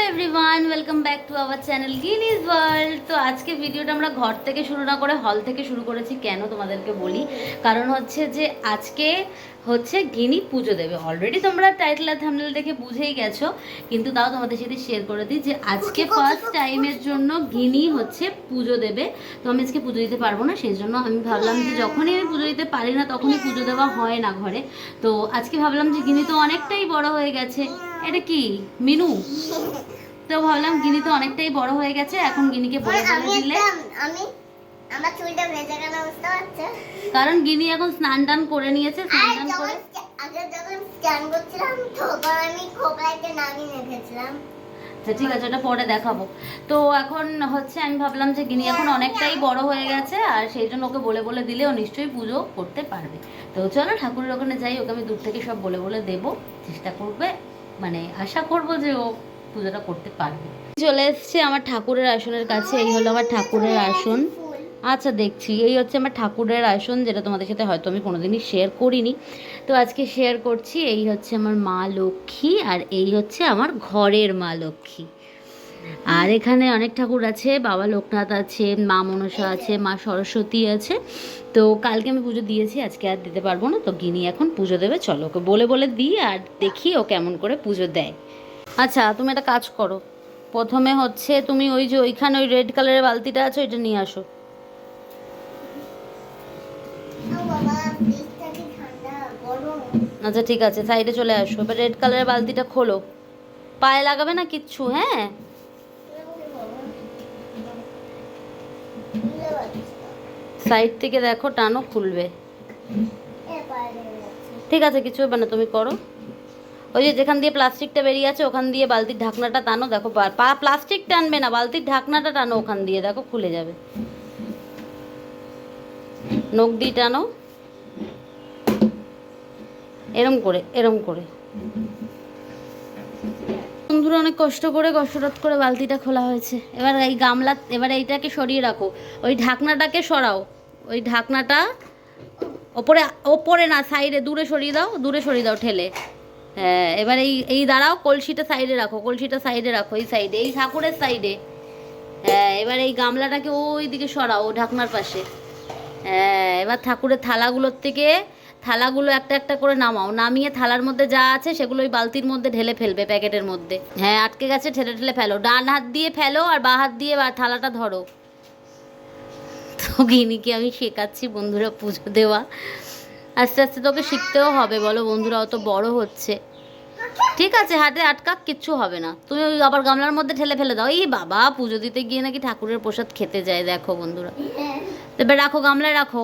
Everyone, welcome back to our channel Guinness world. তো আজকে ভিডিওটা আমরা ঘর থেকে শুরু না করে হল থেকে শুরু করেছি। কেন তোমাদেরকে বলি, কারণ হচ্ছে যে আজকে হচ্ছে গিনি পুজো দেবে। অলরেডি তোমরা টাইটেল আর থাম্বনেল দেখে বুঝেই গেছো, কিন্তু তাও তোমাদের সাথে শেয়ার করে দিই যে আজকে ফার্স্ট টাইমের জন্য গিনি হচ্ছে পুজো দেবে। তো আমি আজকে পুজো দিতে পারবো না, সেই জন্য আমি ভাবলাম যে যখনই আমি পুজো দিতে পারি না তখনই পুজো দেওয়া হয় না ঘরে। তো আজকে ভাবলাম যে গিনি তো অনেকটাই বড় হয়ে গেছে। এটা কি মিনু? তো ভাবলাম গিনি তো অনেকটাই বড় হয়ে গেছে, এখন গিনিকে বলে দিলে আমি আমার চুলটা ভেজে গেল, বুঝতে পারছো? কারণ গিনি এখন স্নান টান করে নিয়েছে। স্নান টান করে আগে যখন স্নান করছিলাম তখন আমি খোপাইতে নামিয়ে রেখেছিলাম। ঠিক আছে, ওটা পরে দেখাবো। তো এখন হচ্ছে আমি ভাবলাম যে গিনি এখন অনেকটাই বড় হয়ে গেছে, আর সেই জন্য ওকে বলে দিলে ও নিশ্চয়ই পুজো করতে পারবে। তো চলো ঠাকুরের ওখানে যাই, ওকে আমি দূর থেকে সব বলে দেবো, চেষ্টা করবে, মানে আশা করবো যে ও পুজোটা করতে পারবে। চলে এসছে আমার ঠাকুরের আসনের কাছে। এই হলো আমার ঠাকুরের আসন। আচ্ছা দেখছি, এই হচ্ছে আমার ঠাকুরের আসন, যেটা তোমাদের সাথে হয়তো আমি কোনোদিনই শেয়ার করিনি, তো আজকে শেয়ার করছি। এই হচ্ছে আমার মা লক্ষ্মী, আর এই হচ্ছে আমার ঘরের মা লক্ষ্মী। আর এখানে অনেক ঠাকুর আছে, বাবা লোকনাথ আছে, মা মনসা আছে, মা সরস্বতী আছে। তো কালকে আমি পুজো দিয়েছি, আজকে আর দিতে পারবো না। তো গিনি এখন পুজো দেবে, চলো ওকে বলে দিই আর দেখি ও কেমন করে পুজো দেয়। আচ্ছা তুমি একটা কাজ করো, প্রথমে হচ্ছে তুমি ওই যে ওইখানে ওই রেড কালারের বালতিটা আছে, ওইটা নিয়ে আসো। আচ্ছা ঠিক আছে, সাইডে চলে আসো। এবার রেড কালারের বালতিটা খোলো, পায়ে লাগাবে না কিচ্ছু, হ্যাঁ? সাইড থেকে দেখো, টানো, খুলবে। ঠিক আছে, কিছু হবে না, তুমি করো। ওই যে যেখান দিয়ে প্লাস্টিকটা বেরিয়ে আছে ওখান দিয়ে বালতির ঢাকনাটা টানো, দেখো পা প্লাস্টিক টানবে না, বালতির ঢাকনাটা টানো ওখান দিয়ে, দেখো খুলে যাবে। নখ দিয়ে টানো, এরম করে। বন্ধুরা অনেক কষ্ট করে বালতিটা খোলা হয়েছে। এবার এই গামলা, এবার এইটাকে সরিয়ে রাখো, ওই ঢাকনাটাকে সরাও, ওই ঢাকনাটা ওপরে না, সাইডে দূরে সরিয়ে দাও ঠেলে। হ্যাঁ, এবার এই দাঁড়াও, কলসিটা সাইডে রাখো, এই সাইডে, এই ঠাকুরের সাইডে। হ্যাঁ, এবার এই গামলাটাকে ওই দিকে সরাও, ও ঢাকনার পাশে। হ্যাঁ, এবার ঠাকুরের থালাগুলো একটা একটা করে নামিয়ে থালার মধ্যে যা আছে সেগুলো ওই বালতির মধ্যে ঢেলে ফেলবে, প্যাকেটের মধ্যে। হ্যাঁ, আটকে গেছে, ঠেলে ফেলো, ডান হাত দিয়ে ফেলো আর বাঁ হাত দিয়ে থালাটা ধরো। তো গিনিকে আমি শেখাচ্ছি বন্ধুরা পুজো দেওয়া, আস্তে আস্তে তোকে শিখতেও হবে, বলো বন্ধুরা, অত বড় হচ্ছে। ঠিক আছে, হাতে আটকাক, কিচ্ছু হবে না। তুমি ওই আবার গামলার মধ্যে ঠেলে ফেলে দাও। এই বাবা, পুজো দিতে গিয়ে নাকি ঠাকুরের প্রসাদ খেতে যায়, দেখো বন্ধুরা। এবার রাখো, গামলায় রাখো,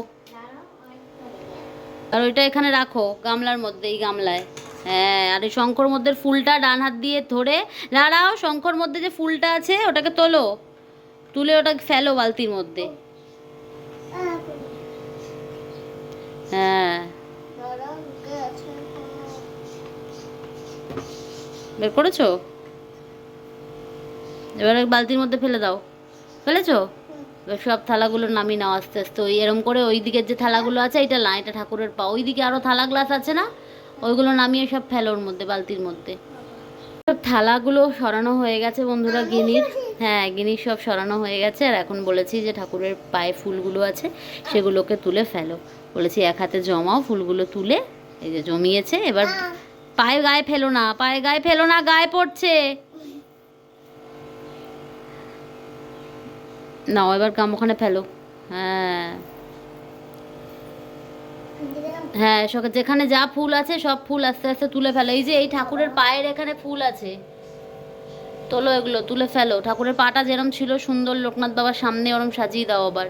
আর ওইটা এখানে রাখো গামলার মধ্যে, এই গামলায়। হ্যাঁ, আর এই শঙ্খর মধ্যে ফুলটা ডান হাত দিয়ে ধরে দাঁড়াও, শঙ্খর মধ্যে যে ফুলটা আছে ওটাকে তুলে ওটা ফেলো বালতির মধ্যে। হ্যাঁ, বের করেছো? এবার বালতির মধ্যে ফেলে দাও। ফেলেছো? এবার সব থালাগুলো নামিয়ে নাও আস্তে আস্তে, ওই এরম করে। ওই দিকের যে থালাগুলো আছে, এটা ঠাকুরের পা, ওই দিকে আরও থালা গ্লাস আছে না, ওইগুলো নামিয়ে সব ফেলো ওর মধ্যে, বালতির মধ্যে। সব থালাগুলো সরানো হয়ে গেছে বন্ধুরা গিনির। হ্যাঁ, গিনির সব সরানো হয়ে গেছে। আর এখন বলেছি যে ঠাকুরের পায়ে ফুলগুলো আছে সেগুলোকে তুলে ফেলো, বলেছি এক হাতে জমাও ফুলগুলো তুলে। এই যে জমিয়েছে, এবার গায়ে ফেলো না, গায়ে পড়ছে। নাও এবার ওখানে ফেলো। হ্যাঁ হ্যাঁ, যেখানে যা ফুল আছে সব ফুল আস্তে আস্তে তুলে ফেলো। এই যে এই ঠাকুরের পায়ের এখানে ফুল আছে, তোলো, এগুলো তুলে ফেলো। ঠাকুরের পাটা যেরম ছিল সুন্দর লোকনাথ বাবার সামনে, ওরম সাজিয়ে দাও আবার।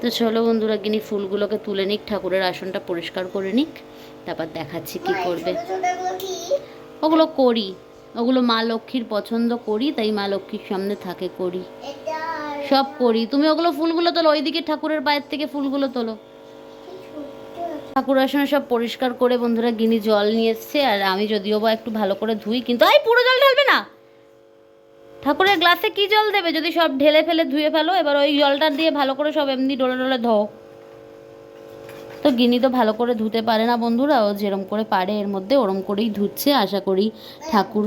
তো চলো বন্ধুরা, গিনি ফুলগুলোকে তুলে নিক, ঠাকুরের আসনটা পরিষ্কার করে নিক, তারপর দেখাচ্ছি কি করবে। ওগুলো করি, ওগুলো মা লক্ষ্মীর পছন্দ করি, তাই মা লক্ষ্মীর সামনে থাকে করি, সব করি। তুমি ওগুলো ফুলগুলো তোলো, ওইদিকে ঠাকুরের পায়ের থেকে ফুলগুলো তোলো। ঠাকুর আসনে সব পরিষ্কার করে বন্ধুরা গিনি জল নিয়ে এসছে, আর আমি যদিও বা একটু ভালো করে ধুই, কিন্তু এই পুরো জল ঢালবে না। ঠাকুরের গ্লাসে কি জল দেবে যদি সব ঢেলে ফেলে ধুয়ে ফেলো। এবার ওই জলটা দিয়ে ভালো করে সব এমনি ডলে ধোও। তো গিনি তো ভালো করে ধুতে পারে না বন্ধুরা, ও যেরম করে পারে এর মধ্যে ওরম করেই ধুচ্ছে। আশা করি ঠাকুর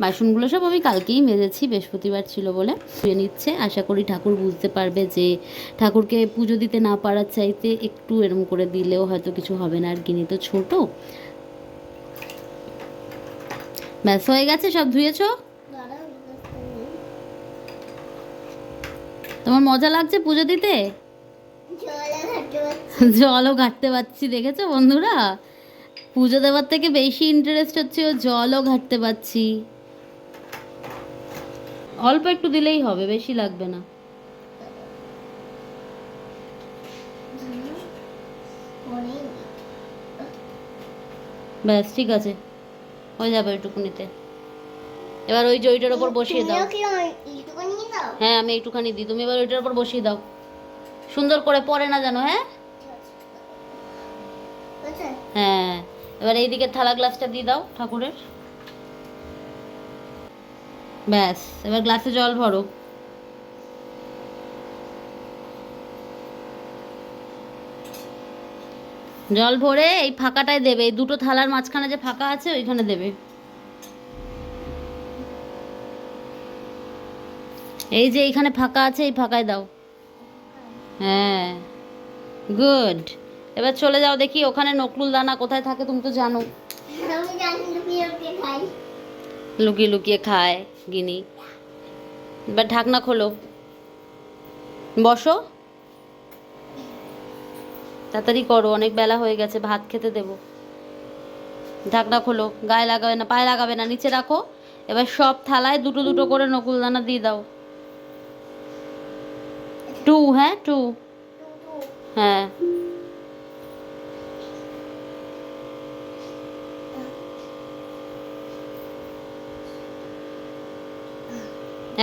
বাসনগুলো সব আমি কালকেই মেজেছি, বৃহস্পতিবার ছিল বলে ধুয়ে নিচ্ছে। আশা করি ঠাকুর বুঝতে পারবে যে ঠাকুরকে পুজো দিতে না পারার চাইতে একটু এরম করে দিলেও হয়তো কিছু হবে না। আর গিনি তো ছোট। ব্যাস হয়ে গেছে, সব ধুয়েছো? তোমার মজা লাগছে পুজো দিতে? জলও ঘাটতে পারছি, দেখেছো বন্ধুরা? পুজো দেওয়ার থেকে বেশি ইন্টারেস্ট হচ্ছে ও জলও ঘাটতে পারছি। অল্প একটু দিলেই হবে, বেশি লাগবে না। ব্যাস ঠিক আছে, হয়ে যাবে ওইটুকুনিতে। এবার ওই ওইটার ওপর বসিয়ে দাও। হ্যাঁ আমি একটুখানি দিই, তুমি এবার ওইটার ওপর বসিয়ে দাও সুন্দর করে, পরে না জানো। হ্যাঁ হ্যাঁ, এবার এইদিকে থালা গ্লাসটা দিয়ে দাও ঠাকুরের। ব্যাস এবার গ্লাসে জল ভরো। জল ভরে এই ফাঁকাটায় দেবে, এই দুটো থালার মাঝখানে যে ফাঁকা আছে ওইখানে দেবে। এই যে এইখানে ফাঁকা আছে, এই ফাঁকায় দাও। হ্যাঁ গুড। এবার চলে যাও দেখি ওখানে নকুল দানা কোথায় থাকে, তুমি তো জানো। লুকিয়ে লুকিয়ে খায় গিনি। এবার ঢাকনা খোলো, বসো তাড়াতাড়ি করো, অনেক বেলা হয়ে গেছে, ভাত খেতে দেবো। ঢাকনা খোলো, গায়ে লাগাবে না, পায়ে লাগাবে না, নিচে রাখো। এবার সব থালায় দুটো দুটো করে নকুল দানা দিয়ে দাও। 2, হ্যাঁ 2, হ্যাঁ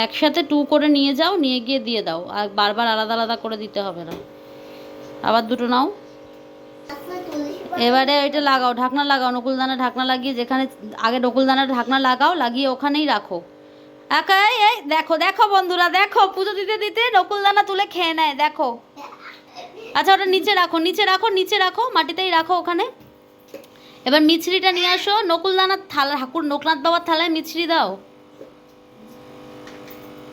একসাথে 2 করে নিয়ে যাও, নিয়ে গিয়ে দিয়ে দাও। আর বারবার আলাদা আলাদা করে দিতে হবে না। আবার দুটো নাও। এবারে ওইটা লাগাও, ঢাকনা লাগাও, নকুলদানা ঢাকনা লাগিয়ে, যেখানে আগে নকুলদানা ঢাকনা লাগাও, লাগিয়ে ওখানেই রাখো। একাই এই দেখো দেখো বন্ধুরা, দেখো পুজো দিতে দিতে নকুলদানা তুলে খেয়ে নেয়, দেখো। আচ্ছা ওটা নিচে রাখো, নিচে রাখো, নিচে রাখো, মাটিতেই রাখো ওখানে। এবার মিছরিটা নিয়ে আসো, নকুলদানার থালা, ঠাকুর লোকনাথ বাবার থালায় মিছরি দাও।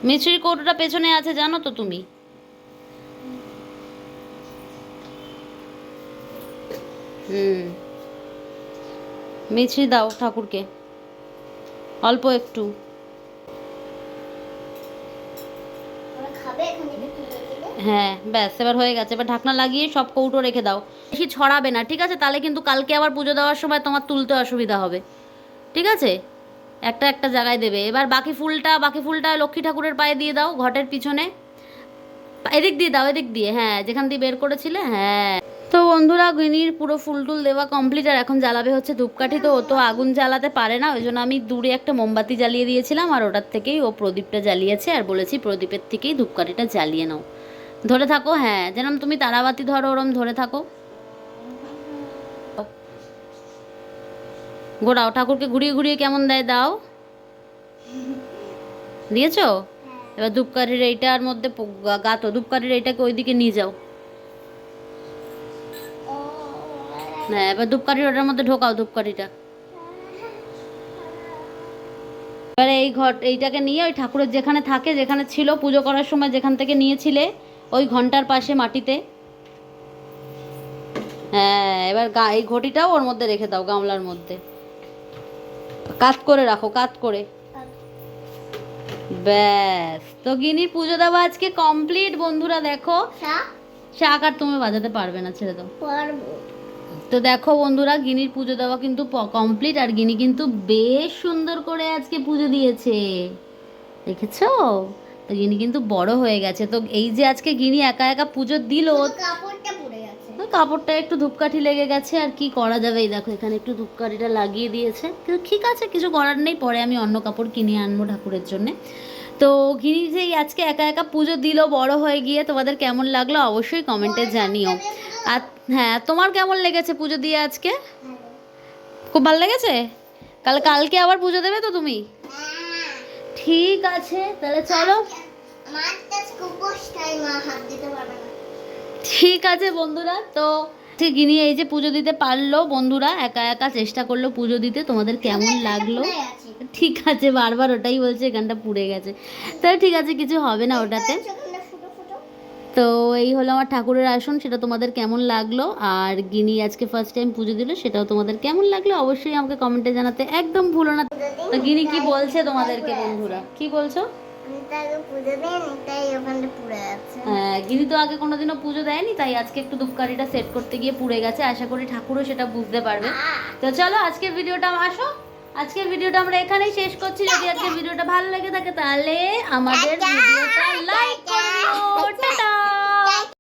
মিছরির কৌটোটা পেছনে আছে জানো তো তুমি। মিছরি দাও ঠাকুরকে, অল্প একটু। হ্যাঁ ব্যাস এবার হয়ে গেছে। এবার ঢাকনা লাগিয়ে সব কৌটো রেখে দাও, বেশি ছড়াবে না, ঠিক আছে? তাহলে কিন্তু কালকে আবার পুজো দেওয়ার সময় তোমার তুলতে অসুবিধা হবে, ঠিক আছে? একটা একটা জায়গায় দেবে। এবার বাকি ফুলটা লক্ষ্মী ঠাকুরের পায়ে দিয়ে দাও, ঘটের পিছনে। এদিক দিয়ে দাও, এদিক দিয়ে, হ্যাঁ যেখান দিয়ে বের করেছিলে, হ্যাঁ। তো বন্ধুরা গিনির পুরো ফুল টুল দেওয়া কমপ্লিট। আর এখন জ্বালাবে হচ্ছে ধূপকাঠি। তো ও তো আগুন জ্বালাতে পারে না, ওই জন্য আমি দূরে একটা মোমবাতি জ্বালিয়ে দিয়েছিলাম, আর ওটার থেকেই ও প্রদীপটা জ্বালিয়েছে। আর বলেছি প্রদীপের থেকেই ধূপকাঠিটা জ্বালিয়ে নাও। ধরে থাকো, হ্যাঁ যেরকম তুমি তারাবাতি ধরো ওরম ধরে থাকো। ঘোরাও, ঠাকুরকে ঘুরিয়ে ঘুরিয়ে কেমন দেয় দাও। দিয়েছো? এবার ধূপকাঠির এইটার মধ্যে গাতো, ধূপকাঠির এইটাকে ওইদিকে নিয়ে যাও। হ্যাঁ এবার ধূপকাঠির ওটার মধ্যে ঢোকাও ধূপকাঠিটা। এবারে এইটাকে নিয়ে ওই ঠাকুরের যেখানে থাকে, যেখানে ছিল পুজো করার সময় যেখান থেকে নিয়েছিলে, ওই ঘন্টার পাশে মাটিতে। হ্যাঁ এবার এই ঘটিটাও ওর মধ্যে রেখে দাও, গামলার মধ্যে কাত করে রাখো, কাত করে। ব্যাস, তো গিনির পুজো দেওয়া আজকে কমপ্লিট বন্ধুরা। দেখো শাক আর তুমি বাজাতে পারবে না, ছেড়ে দাও। তো দেখো বন্ধুরা গিনির পুজো দেওয়া কিন্তু কমপ্লিট। আর গিনি কিন্তু বেশ সুন্দর করে আজকে পুজো দিয়েছে, দেখেছো? তো গিনি কিন্তু বড় হয়ে গেছে। তো এই যে আজকে গিনি একা একা পুজো দিল, কাপড়টা একটু ধূপকাঠি লেগে গেছে, আর কি করা যাবে। এই দেখো এখানে একটু ধূপকাঠিটা লাগিয়ে দিয়েছে, কিন্তু ঠিক আছে কিছু করার নেই, পরে আমি অন্য কাপড় কিনে আনবো ঠাকুরের জন্যে। তো গিনি যে আজকে একা একা পুজো দিল বড় হয়ে গিয়ে, তোমাদের কেমন লাগলো অবশ্যই কমেন্টে জানিও। আর হ্যাঁ তোমার কেমন লেগেছে পুজো দিয়ে আজকে? খুব ভালো লেগেছে? কালকে আবার পুজো দেবে তো তুমি? ঠিক আছে তাহলে চলো। ঠিক আছে বন্ধুরা, তো ঠিক গিনি এই যে পুজো দিতে পারলো বন্ধুরা, একা একা চেষ্টা করলো পুজো দিতে। তোমাদের কেমন লাগলো? ঠিক আছে, বারবার ওটাই বলছে, এখানটা পুড়ে গেছে। তো ঠিক আছে, কিছু হবে না ওটাতে। ফুটো ফুটো। তো এই হলো আমার ঠাকুরের আসন, সেটা তোমাদের কেমন লাগলো? আর গিনি আজকে ফার্স্ট টাইম পুজো দিল, সেটাও তোমাদের কেমন লাগলো অবশ্যই আমাকে কমেন্টে জানাতে একদম ভুলো না। তো গিনি কি বলছে তোমাদেরকে বন্ধুরা, কি বলছো? আমি তো আগে পুজো দিইনি, তাই ওখানটা পুড়ে যাচ্ছে। হ্যাঁ, গিনি তো আগে কোনোদিনও পুজো দেয়নি, তাই আজকে একটু ধূপকাঠিটা সেট করতে গিয়ে পুড়ে গেছে। আশা করি ঠাকুরও সেটা বুঝতে পারবে। তো চলো আজকের ভিডিওটা আজকের ভিডিওটা আমরা এখানেই শেষ করছি। যদি আজকের ভিডিওটা ভালো লেগে থাকে তাহলে আমাদের ভিডিওটা লাইক করো। টাটা।